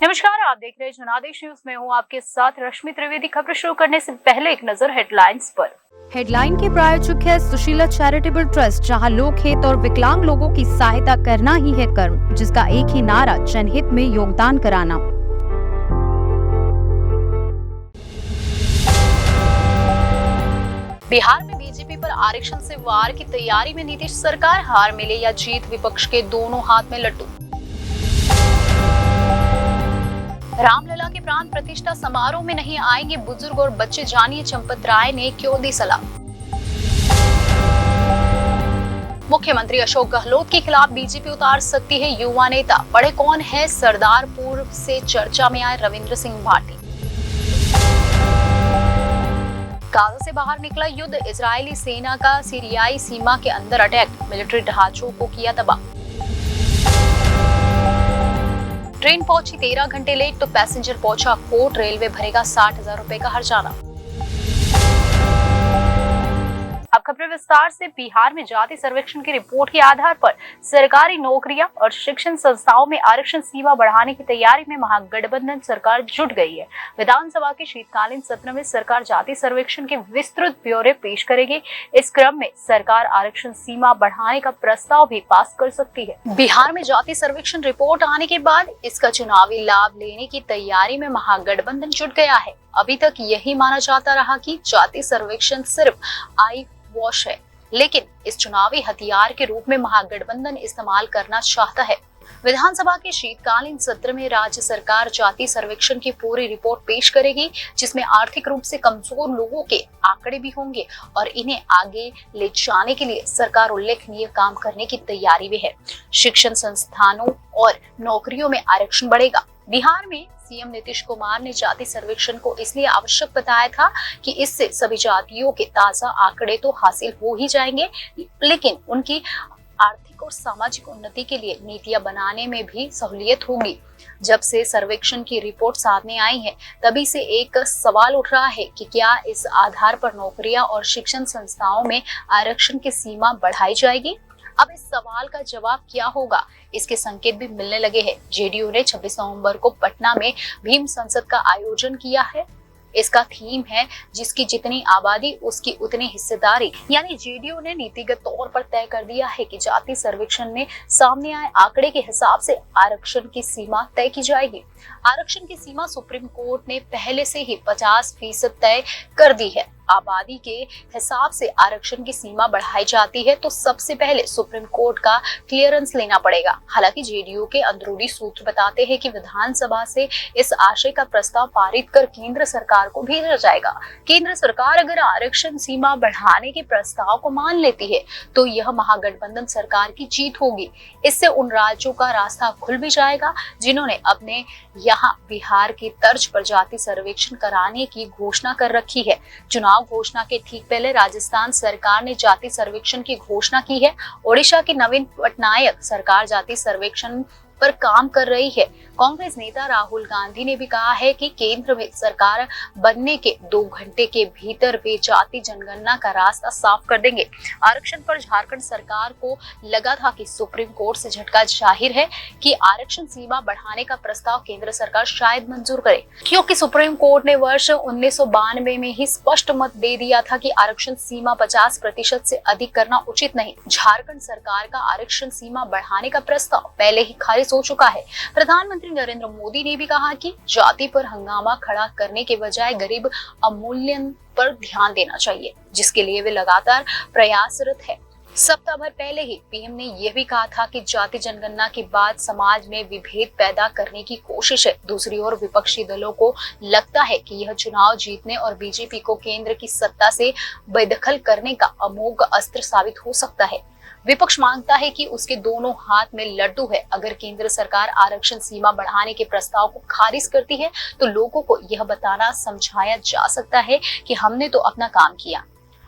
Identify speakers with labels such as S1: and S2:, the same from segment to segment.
S1: नमस्कार, आप देख रहे हैं जनादेश न्यूज में हूँ आपके साथ रश्मि त्रिवेदी। खबर शुरू करने से पहले एक नजर हेडलाइंस पर।
S2: हेडलाइन के प्रायोजक है सुशीला चैरिटेबल ट्रस्ट, जहां लोक हित और विकलांग लोगों की सहायता करना ही है कर्म, जिसका एक ही नारा जनहित में योगदान कराना।
S1: बिहार में बीजेपी पर आरक्षण से वार की तैयारी में नीतीश सरकार। हार मिले या जीत, विपक्ष के दोनों हाथ में लड्डू। रामलला के प्राण प्रतिष्ठा समारोह में नहीं आएंगे बुजुर्ग और बच्चे, जानिए चंपत राय ने क्यों दी सलाह। मुख्यमंत्री अशोक गहलोत के खिलाफ बीजेपी उतार सकती है युवा नेता। पढ़े कौन है सरदारपुर से चर्चा में आए रविंद्र सिंह भाटी। गाजा से बाहर निकला युद्ध, इजरायली सेना का सीरियाई सीमा के अंदर अटैक, मिलिट्री ढांचों को किया तबाह। ट्रेन पहुंची 13 घंटे लेट तो पैसेंजर पहुंचा कोर्ट, रेलवे भरेगा 60,000 रुपए का हर्जाना। अब खबरें विस्तार से। बिहार में जाति सर्वेक्षण की रिपोर्ट के आधार पर सरकारी नौकरियां और शिक्षण संस्थाओं में आरक्षण सीमा बढ़ाने की तैयारी में महागठबंधन सरकार जुट गई है। विधानसभा के शीतकालीन सत्र में सरकार जाति सर्वेक्षण के विस्तृत ब्यौरे पेश करेगी। इस क्रम में सरकार आरक्षण सीमा बढ़ाने का प्रस्ताव भी पास कर सकती है। बिहार में जाति सर्वेक्षण रिपोर्ट आने के बाद इसका चुनावी लाभ लेने की तैयारी में महागठबंधन जुट गया है। अभी तक यही माना जाता रहा कि जाति सर्वेक्षण सिर्फ आई वॉश है, लेकिन इस चुनावी हथियार के रूप में महागठबंधन इस्तेमाल करना चाहता है। विधानसभा के शीतकालीन सत्र में राज्य सरकार जाति सर्वेक्षण की पूरी रिपोर्ट पेश करेगी, जिसमें आर्थिक रूप से कमजोर लोगों के आंकड़े भी होंगे और इन्हें आगे ले जाने के लिए सरकार उल्लेखनीय काम करने की तैयारी में है। शिक्षण संस्थानों और नौकरियों में आरक्षण बढ़ेगा। बिहार में सीएम नीतीश कुमार ने जाति सर्वेक्षण को इसलिए आवश्यक बताया था कि इससे सभी जातियों के ताजा आंकड़े तो हासिल हो ही जाएंगे, लेकिन उनकी आर्थिक और सामाजिक उन्नति के लिए नीतियां बनाने में भी सहूलियत होगी। जब से सर्वेक्षण की रिपोर्ट सामने आई है, तभी से एक सवाल उठ रहा है कि क्या इस आधार पर नौकरियां और शिक्षण संस्थाओं में आरक्षण की सीमा बढ़ाई जाएगी। अब इस सवाल का जवाब क्या होगा, इसके संकेत भी मिलने लगे हैं। जेडीयू ने 26 नवंबर को पटना में भीम संसद का आयोजन किया है। इसका थीम है जिसकी जितनी आबादी उसकी उतनी हिस्सेदारी, यानी जेडीयू ने नीतिगत तौर पर तय कर दिया है कि जाति सर्वेक्षण में सामने आए आंकड़े के हिसाब से आरक्षण की सीमा तय की जाएगी। आरक्षण की सीमा सुप्रीम कोर्ट ने पहले से ही 50% तय कर दी है। आबादी के हिसाब से आरक्षण की सीमा बढ़ाई जाती है तो सबसे पहले सुप्रीम कोर्ट का क्लियरेंस लेना पड़ेगा। हालांकि जेडीयू के अंदरूनी सूत्र बताते हैं कि विधानसभा से इस आशय का प्रस्ताव पारित कर केंद्र सरकार को भेजा जाएगा। केंद्र सरकार अगर आरक्षण सीमा बढ़ाने के प्रस्ताव को मान लेती है तो यह महागठबंधन सरकार की जीत होगी। इससे उन राज्यों का रास्ता खुल भी जाएगा जिन्होंने अपने यहाँ बिहार की तर्ज पर जाति सर्वेक्षण कराने की घोषणा कर रखी है। चुनाव घोषणा के ठीक पहले राजस्थान सरकार ने जाति सर्वेक्षण की घोषणा की है। ओडिशा के नवीन पटनायक सरकार जाति सर्वेक्षण पर काम कर रही है। कांग्रेस नेता राहुल गांधी ने भी कहा है कि केंद्र में सरकार बनने के 2 घंटे के भीतर वे जाति जनगणना का रास्ता साफ कर देंगे। आरक्षण पर झारखंड सरकार को लगा था कि सुप्रीम कोर्ट से झटका जाहिर है कि आरक्षण सीमा बढ़ाने का प्रस्ताव केंद्र सरकार शायद मंजूर करे, क्योंकि सुप्रीम कोर्ट ने वर्ष 1992 में ही स्पष्ट मत दे दिया था कि आरक्षण सीमा 50% से अधिक करना उचित नहीं। झारखंड सरकार का आरक्षण सीमा बढ़ाने का प्रस्ताव पहले ही खारिज हो चुका है। प्रधानमंत्री नरेंद्र मोदी ने भी कहा कि जाति पर हंगामा खड़ा करने के बजाय गरीब अवमूल्यन पर ध्यान देना चाहिए, जिसके लिए वे लगातार प्रयासरत है। सप्ताह भर पहले ही पीएम ने यह भी कहा था कि जाति जनगणना के बाद समाज में विभेद पैदा करने की कोशिश है। दूसरी ओर विपक्षी दलों को लगता है कि यह चुनाव जीतने और बीजेपी को केंद्र की सत्ता से बेदखल करने का अमोघ अस्त्र साबित हो सकता है। विपक्ष मांगता है कि उसके दोनों हाथ में लड्डू है। अगर केंद्र सरकार आरक्षण सीमा बढ़ाने के प्रस्ताव को खारिज करती है तो लोगों को यह बताना समझाया जा सकता है कि हमने तो अपना काम किया।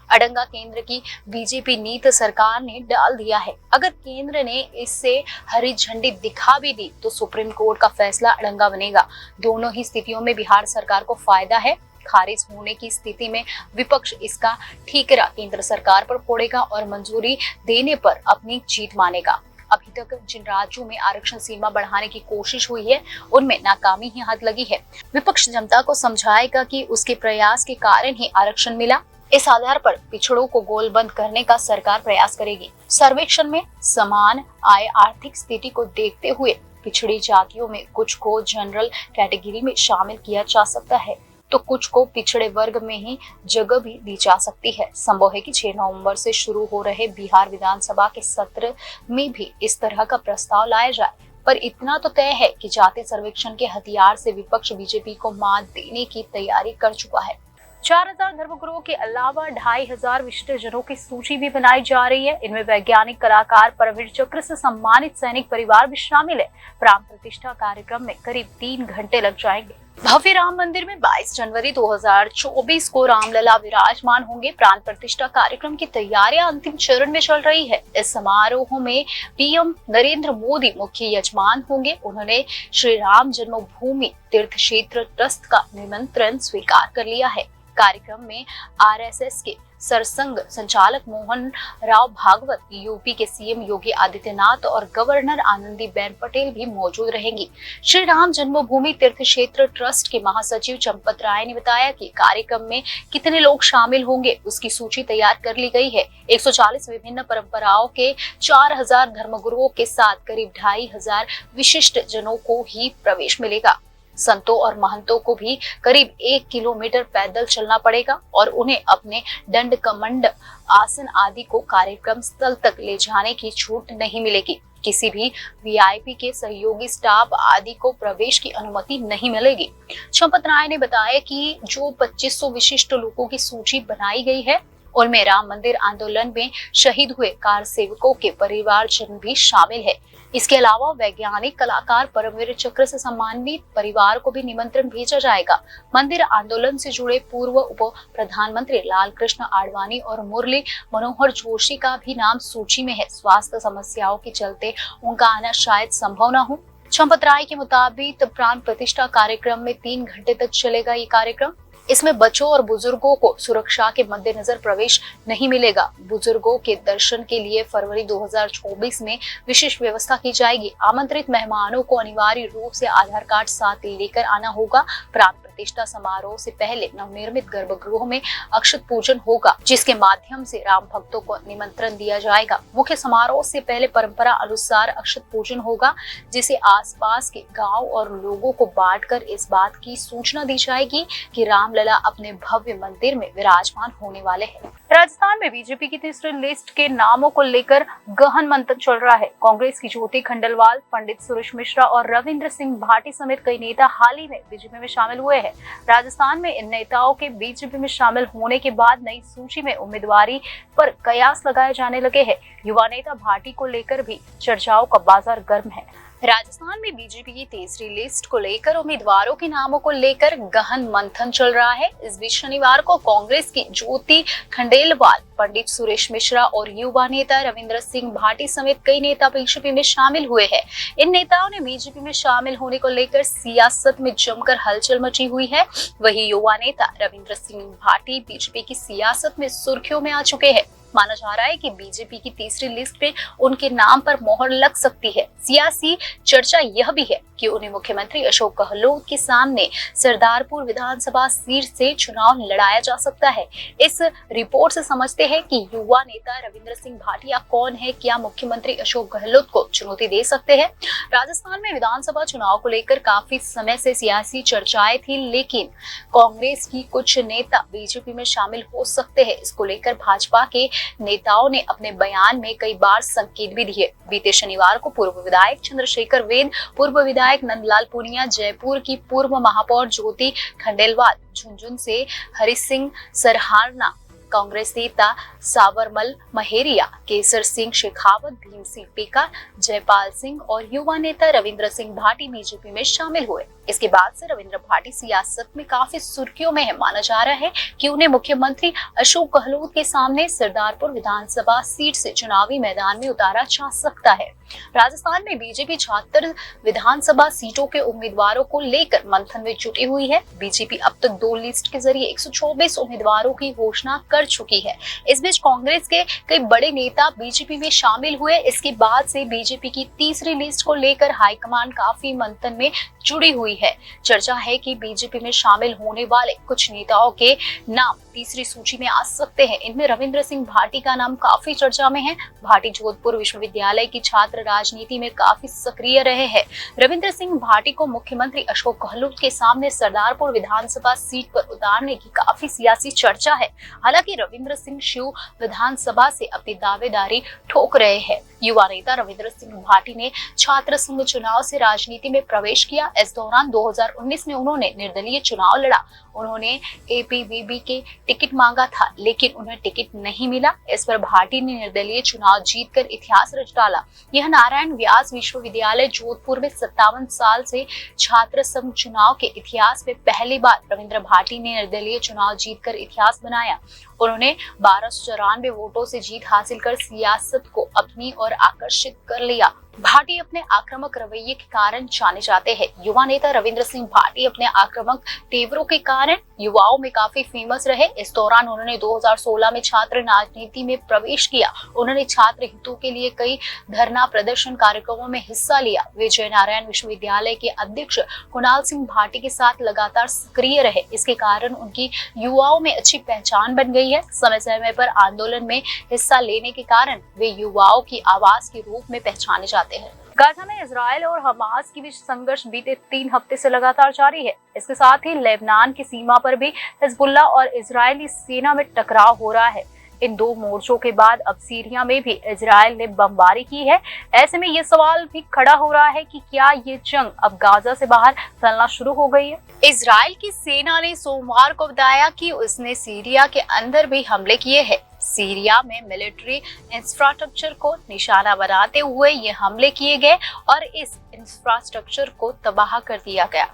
S1: अड़ंगा केंद्र की बीजेपी नीति सरकार ने डाल दिया है। अगर केंद्र ने इससे हरी झंडी दिखा भी दी तो सुप्रीम कोर्ट का फैसला अड़ंगा बनेगा। दोनों ही स्थितियों में बिहार सरकार को फायदा है। खारिज होने की स्थिति में विपक्ष इसका ठीकरा केंद्र सरकार पर फोड़ेगा और मंजूरी देने पर अपनी जीत मानेगा। अभी तक जिन राज्यों में आरक्षण सीमा बढ़ाने की कोशिश हुई है उनमें नाकामी ही हाथ लगी है। विपक्ष जनता को समझाएगा कि उसके प्रयास के कारण ही आरक्षण मिला। इस आधार पर पिछड़ों को गोलबंद करने का सरकार प्रयास करेगी। सर्वेक्षण में समान आय आर्थिक स्थिति को देखते हुए पिछड़ी जातियों में कुछ को जनरल कैटेगरी में शामिल किया जा सकता है तो कुछ को पिछड़े वर्ग में ही जगह भी दी जा सकती है। संभव है कि 6 नवंबर से शुरू हो रहे बिहार विधानसभा के सत्र में भी इस तरह का प्रस्ताव लाया जाए, पर इतना तो तय है कि जाति सर्वेक्षण के हथियार से विपक्ष बीजेपी को मात देने की तैयारी कर चुका है। 4000 धर्मगुरुओं के अलावा 2500 विशिष्ट जनों की सूची भी बनाई जा रही है। इनमें वैज्ञानिक, कलाकार, परमवीर चक्र से सम्मानित सैनिक परिवार भी शामिल है। प्राण प्रतिष्ठा कार्यक्रम में करीब 3 घंटे लग जाएंगे। भव्य राम मंदिर में 22 जनवरी 2024 को रामलला विराजमान होंगे। प्राण प्रतिष्ठा कार्यक्रम की तैयारियां अंतिम चरण में चल रही है। इस समारोह में पीएम नरेंद्र मोदी मुख्य यजमान होंगे। उन्होंने श्री राम जन्मभूमि तीर्थ क्षेत्र ट्रस्ट का निमंत्रण स्वीकार कर लिया है। कार्यक्रम में आरएसएस के सरसंघ संचालक मोहन राव भागवत, यूपी के सीएम योगी आदित्यनाथ और गवर्नर आनंदीबेन पटेल भी मौजूद रहेंगी। श्री राम जन्मभूमि तीर्थ क्षेत्र ट्रस्ट के महासचिव चंपत राय ने बताया कि कार्यक्रम में कितने लोग शामिल होंगे उसकी सूची तैयार कर ली गई है। 140 विभिन्न परंपराओं के 4000 धर्मगुरुओं के साथ करीब 2500 विशिष्ट जनों को ही प्रवेश मिलेगा। संतों और महंतों को भी करीब 1 किलोमीटर पैदल चलना पड़ेगा और उन्हें अपने दंड कमंड आसन आदि को कार्यक्रम स्थल तक ले जाने की छूट नहीं मिलेगी। किसी भी वीआईपी के सहयोगी स्टाफ आदि को प्रवेश की अनुमति नहीं मिलेगी। चंपत राय ने बताया कि जो 2500 विशिष्ट लोगों की सूची बनाई गई है उनमें राम मंदिर आंदोलन में शहीद हुए कार सेवकों के परिवारजन भी शामिल है। इसके अलावा वैज्ञानिक, कलाकार, परमवीर चक्र से सम्मानित परिवार को भी निमंत्रण भेजा जाएगा। मंदिर आंदोलन से जुड़े पूर्व उप प्रधानमंत्री लाल कृष्ण आडवाणी और मुरली मनोहर जोशी का भी नाम सूची में है। स्वास्थ्य समस्याओं के चलते उनका आना शायद संभव न हो। चंपत राय के मुताबिक प्राण प्रतिष्ठा कार्यक्रम में 3 घंटे तक चलेगा ये कार्यक्रम। इसमें बच्चों और बुजुर्गों को सुरक्षा के मद्देनजर प्रवेश नहीं मिलेगा। बुजुर्गों के दर्शन के लिए फरवरी 2024 में विशेष व्यवस्था की जाएगी। आमंत्रित मेहमानों को अनिवार्य रूप से आधार कार्ड साथ लेकर आना होगा। प्राण प्रतिष्ठा समारोह से पहले नवनिर्मित गर्भगृह में अक्षत पूजन होगा, जिसके माध्यम से राम भक्तों को निमंत्रण दिया जाएगा। मुख्य समारोह से पहले परंपरा अनुसार अक्षत पूजन होगा, जिसे आसपास के गांव और लोगों को बांटकर इस बात की सूचना दी जाएगी कि रामलला अपने भव्य मंदिर में विराजमान होने वाले हैं। राजस्थान में बीजेपी की तीसरी लिस्ट के नामों को लेकर गहन मंथन चल रहा है। कांग्रेस की ज्योति खंडेलवाल, पंडित सुरेश मिश्रा और रविंद्र सिंह भाटी समेत कई नेता हाल ही में बीजेपी में शामिल हुए हैं। राजस्थान में इन नेताओं के बीजेपी में शामिल होने के बाद नई सूची में उम्मीदवारी पर कयास लगाए जाने लगे हैं। युवा नेता भाटी को लेकर भी चर्चाओं का बाजार गर्म है। राजस्थान में बीजेपी की तीसरी लिस्ट को लेकर उम्मीदवारों के नामों को लेकर गहन मंथन चल रहा है। इस बीच शनिवार को कांग्रेस की ज्योति खंडेलवाल, पंडित सुरेश मिश्रा और युवा नेता रविंद्र सिंह भाटी समेत कई नेता बीजेपी में शामिल हुए हैं। इन नेताओं ने बीजेपी में शामिल होने को लेकर सियासत में जमकर हलचल मची हुई है। वहीं युवा नेता रविंद्र सिंह भाटी बीजेपी की सियासत में सुर्खियों में आ चुके हैं। माना जा रहा है कि बीजेपी की तीसरी लिस्ट पे उनके नाम पर मोहर लग सकती है। सियासी चर्चा यह भी है कि उन्हें मुख्यमंत्री अशोक गहलोत के सामने सरदारपुर विधानसभा सीट से चुनाव लड़ाया जा सकता है। इस रिपोर्ट से समझते हैं कि युवा नेता रविंद्र सिंह भाटिया कौन है, क्या मुख्यमंत्री अशोक गहलोत को चुनौती दे सकते हैं। राजस्थान में विधानसभा चुनाव को लेकर काफी समय से सियासी चर्चाएं थी, लेकिन कांग्रेस की कुछ नेता बीजेपी में शामिल हो सकते हैं। इसको लेकर भाजपा के नेताओं ने अपने बयान में कई बार संकेत भी दिए। बीते शनिवार को पूर्व विधायक चंद्रशेखर वेद, पूर्व विधायक नंदलाल पूनिया, जयपुर की पूर्व महापौर ज्योति खंडेलवाल, झुंझुनू से हरि सिंह सरहाना, कांग्रेस नेता सावरमल महेरिया, केसर सिंह शेखावत, भीम सिंह पेका, जयपाल सिंह और युवा नेता रविंद्र सिंह भाटी बीजेपी में शामिल हुए। इसके बाद से रविंद्र भाटी सियासत में काफी सुर्खियों में है। माना जा रहा है कि उन्हें मुख्यमंत्री अशोक गहलोत के सामने सरदारपुर विधानसभा सीट से चुनावी मैदान में उतारा जा सकता है। राजस्थान में बीजेपी 76 विधानसभा सीटों के उम्मीदवारों को लेकर मंथन में जुटी हुई है। बीजेपी अब तक 2 लिस्ट के जरिए 124 उम्मीदवारों की घोषणा कर कर चुकी है। इस बीच कांग्रेस के कई बड़े नेता बीजेपी में शामिल हुए। इसके बाद से बीजेपी की तीसरी लिस्ट को लेकर हाईकमान काफी मंथन में जुड़ी हुई है। चर्चा है कि बीजेपी में शामिल होने वाले कुछ नेताओं के नाम तीसरी सूची में आ सकते हैं। इनमें रविंद्र सिंह भाटी का नाम काफी चर्चा में है। भाटी जोधपुर विश्वविद्यालय की छात्र राजनीति में काफी सक्रिय रहे हैं। रविंद्र सिंह भाटी को मुख्यमंत्री अशोक गहलोत के सामने सरदारपुर विधानसभा सीट पर उतारने की काफी सियासी चर्चा है। हालांकि रविंद्र सिंह शिव विधानसभा से अपनी दावेदारी ठोक रहे हैं। युवा नेता रविंद्र सिंह भाटी ने छात्र संघ चुनाव से राजनीति में प्रवेश किया। इस दौरान 2019 में उन्होंने निर्दलीय चुनाव लड़ा। उन्होंने एपीवीबी के टिकट मांगा था, लेकिन उन्हें टिकट नहीं मिला। इस पर भाटी ने निर्दलीय चुनाव जीतकर इतिहास रच डाला। यह नारायण व्यास विश्वविद्यालय जोधपुर में 57 साल से छात्र संघ चुनाव के इतिहास में पहली बार रविंद्र भाटी ने निर्दलीय चुनाव जीतकर इतिहास बनाया। उन्होंने 1294 वोटों से जीत हासिल कर सियासत को अपनी ओर आकर्षित कर लिया। भाटी अपने आक्रामक रवैये के कारण जाने जाते हैं। युवा नेता रविंद्र सिंह भाटी अपने आक्रामक तेवरों के कारण युवाओं में काफी फेमस रहे। इस दौरान उन्होंने 2016 में छात्र राजनीति में प्रवेश किया। उन्होंने छात्र हितों के लिए कई धरना प्रदर्शन कार्यक्रमों में हिस्सा लिया। वे जय नारायण विश्वविद्यालय के अध्यक्ष कुणाल सिंह भाटी के साथ लगातार सक्रिय रहे। इसके कारण उनकी युवाओं में अच्छी पहचान बन गई है। समय समय पर आंदोलन में हिस्सा लेने के कारण वे युवाओं की आवाज के रूप में पहचाने जाते हैं। गाजा में इजराइल और हमास के बीच संघर्ष बीते 3 हफ्ते से लगातार जारी है। इसके साथ ही लेबनान की सीमा पर भी हिजबुल्लाह और इजरायली सेना में टकराव हो रहा है। इन दो मोर्चों के बाद अब सीरिया में भी इजराइल ने बमबारी की है। ऐसे में ये सवाल भी खड़ा हो रहा है कि क्या ये जंग अब गाजा से बाहर फैलना शुरू हो गई है। इजराइल की सेना ने सोमवार को बताया कि उसने सीरिया के अंदर भी हमले किए हैं। सीरिया में मिलिट्री इंफ्रास्ट्रक्चर को निशाना बनाते हुए ये हमले किए गए और इस इंफ्रास्ट्रक्चर को तबाह कर दिया गया।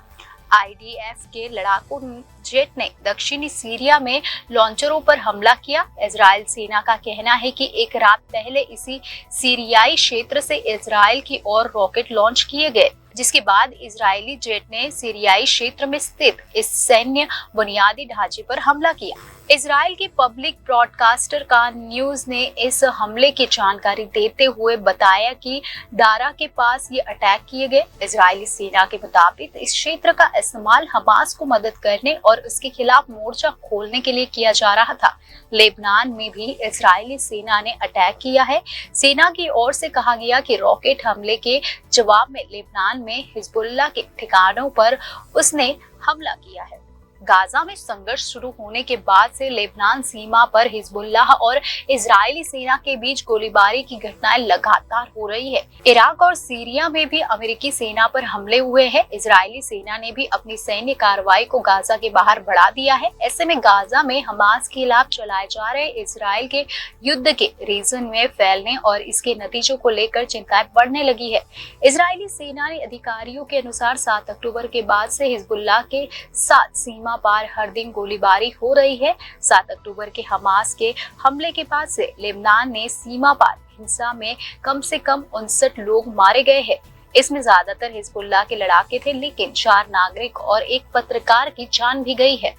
S1: आईडीएफ के लड़ाकू जेट ने दक्षिणी सीरिया में लॉन्चरों पर हमला किया। इजराइल सेना का कहना है कि एक रात पहले इसी सीरियाई क्षेत्र से इजराइल की ओर रॉकेट लॉन्च किए गए, जिसके बाद इजरायली जेट ने सीरियाई क्षेत्र में स्थित इस सैन्य बुनियादी ढांचे पर हमला किया। इजराइल के पब्लिक ब्रॉडकास्टर का न्यूज ने इस हमले की जानकारी देते हुए बताया कि दारा के पास ये अटैक किए गए। इजरायली सेना के मुताबिक इस क्षेत्र का इस्तेमाल हमास को मदद करने और उसके खिलाफ मोर्चा खोलने के लिए किया जा रहा था। लेबनान में भी इजरायली सेना ने अटैक किया है। सेना की ओर से कहा गया कि रॉकेट हमले के जवाब में लेबनान में हिजबुल्लाह के ठिकानों पर उसने हमला किया है। गाजा में संघर्ष शुरू होने के बाद से लेबनान सीमा पर हिजबुल्लाह और इजरायली सेना के बीच गोलीबारी की घटनाएं लगातार हो रही है। इराक और सीरिया में भी अमेरिकी सेना पर हमले हुए हैं। इजरायली सेना ने भी अपनी सैन्य कार्रवाई को गाजा के बाहर बढ़ा दिया है। ऐसे में गाजा में हमास के खिलाफ चलाए जा रहे इजराइल के युद्ध के रीजन में फैलने और इसके नतीजों को लेकर चिंताएं बढ़ने लगी है। इजरायली सेना ने अधिकारियों के अनुसार 7 अक्टूबर के बाद से हिजबुल्लाह के साथ सीमा पार हर दिन गोलीबारी हो रही है। 7 अक्टूबर के हमास के हमले के बाद से लेबनान ने सीमा पार हिंसा में कम से कम 59 लोग मारे गए हैं। इसमें ज्यादातर हिजबुल्लाह के लड़ाके थे, लेकिन 4 नागरिक और एक पत्रकार की जान भी गई है।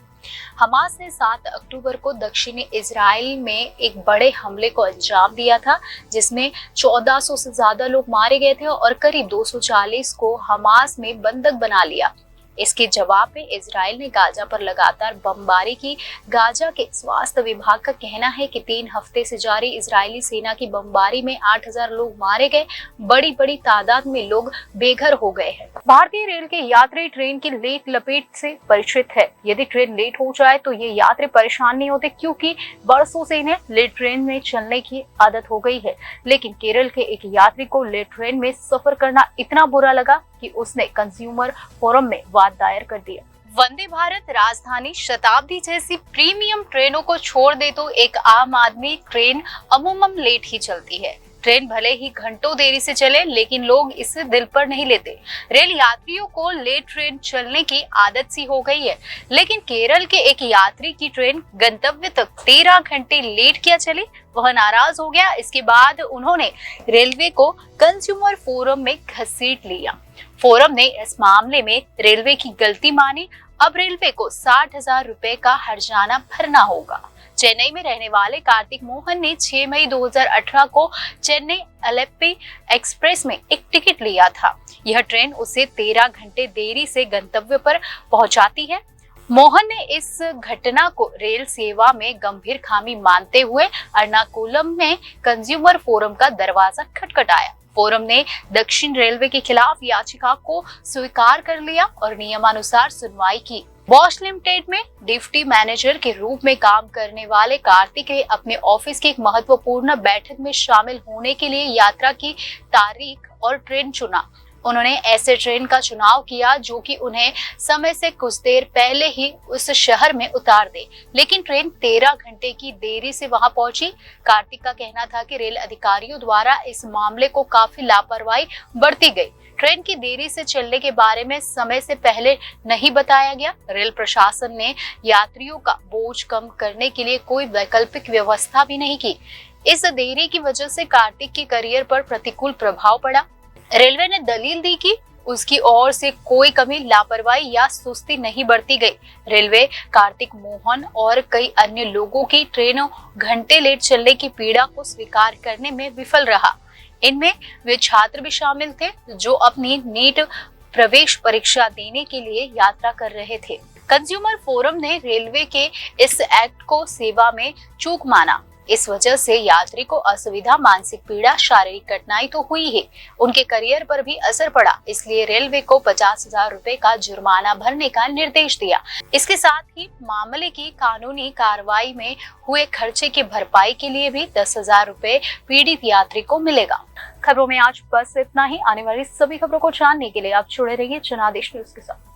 S1: हमास ने 7 अक्टूबर को दक्षिणी इजराइल में एक बड़े हमले को अंजाम दिया था, जिसमें 1400 से ज्यादा लोग मारे गए थे और करीब 240 को हमास में बंधक बना लिया। इसके जवाब में इजराइल ने गाजा पर लगातार बमबारी की। गाजा के स्वास्थ्य विभाग का कहना है कि 3 हफ्ते से जारी इजरायली सेना की बमबारी में 8000 लोग मारे गए। बड़ी तादाद में लोग बेघर हो गए हैं। भारतीय रेल के यात्री ट्रेन की लेट लपेट से परिचित है। यदि ट्रेन लेट हो जाए तो ये यात्री परेशान नहीं होते, क्योंकि बरसों से इन्हें लेट ट्रेन में चलने की आदत हो गई है। लेकिन केरल के एक यात्री को लेट ट्रेन में सफर करना इतना बुरा लगा कि उसने कंज्यूमर फोरम में वाद दायर कर दिया। वंदे भारत, राजधानी, शताब्दी जैसी प्रीमियम ट्रेनों को छोड़ दे तो एक आम आदमी ट्रेन अमूमन लेट ही चलती है। ट्रेन भले ही घंटों देरी से चले, लेकिन लोग इसे दिल पर नहीं लेते। रेल यात्रियों को लेट ट्रेन चलने की आदत सी हो गई है, लेकिन केरल के एक यात्री की ट्रेन गंतव्य तक 13 घंटे लेट क्या चली, वह नाराज हो गया। इसके बाद उन्होंने रेलवे को कंज्यूमर फोरम में घसीट लिया। फोरम ने इस मामले में रेलवे की गलती मानी। अब रेलवे को 60,000 रुपए का हर्जाना भरना होगा। चेन्नई में रहने वाले कार्तिक मोहन ने 6 मई 2018 को चेन्नई अलेप्पी एक्सप्रेस में एक टिकट लिया था। यह ट्रेन उसे 13 घंटे देरी से गंतव्य पर पहुंचाती है। मोहन ने इस घटना को रेल सेवा में गंभीर खामी मानते हुए एर्नाकुलम में कंज्यूमर फोरम का दरवाजा खटखटाया। फोरम ने दक्षिण रेलवे के खिलाफ याचिका को स्वीकार कर लिया और नियमानुसार सुनवाई की। बॉश लिमिटेड में डिप्टी मैनेजर के रूप में काम करने वाले कार्तिक ने अपने ऑफिस की एक महत्वपूर्ण बैठक में शामिल होने के लिए यात्रा की तारीख और ट्रेन चुना। उन्होंने ऐसे ट्रेन का चुनाव किया जो कि उन्हें समय से कुछ देर पहले ही उस शहर में उतार दे, लेकिन ट्रेन 13 घंटे की देरी से वहां पहुंची। कार्तिक का कहना था कि रेल अधिकारियों द्वारा इस मामले को काफी लापरवाही बरती गई। ट्रेन की देरी से चलने के बारे में समय से पहले नहीं बताया गया। रेल प्रशासन ने यात्रियों का बोझ कम करने के लिए कोई वैकल्पिक व्यवस्था भी नहीं की। इस देरी की वजह से कार्तिक के करियर पर प्रतिकूल प्रभाव पड़ा। रेलवे ने दलील दी कि उसकी ओर से कोई कमी, लापरवाही या सुस्ती नहीं बरती गई। रेलवे कार्तिक मोहन और कई अन्य लोगों की ट्रेनों घंटे लेट चलने की पीड़ा को स्वीकार करने में विफल रहा। इनमें वे छात्र भी शामिल थे जो अपनी नीट प्रवेश परीक्षा देने के लिए यात्रा कर रहे थे। कंज्यूमर फोरम ने रेलवे के इस एक्ट को सेवा में चूक माना। इस वजह से यात्री को असुविधा, मानसिक पीड़ा, शारीरिक कठिनाई तो हुई ही, उनके करियर पर भी असर पड़ा। इसलिए रेलवे को 50,000 रुपए का जुर्माना भरने का निर्देश दिया। इसके साथ ही मामले की कानूनी कार्रवाई में हुए खर्चे की भरपाई के लिए भी 10,000 रुपए पीड़ित यात्री को मिलेगा। खबरों में आज बस इतना ही। आने वाली सभी खबरों को जानने के लिए आप जुड़े रहिए जनादेश न्यूज के साथ।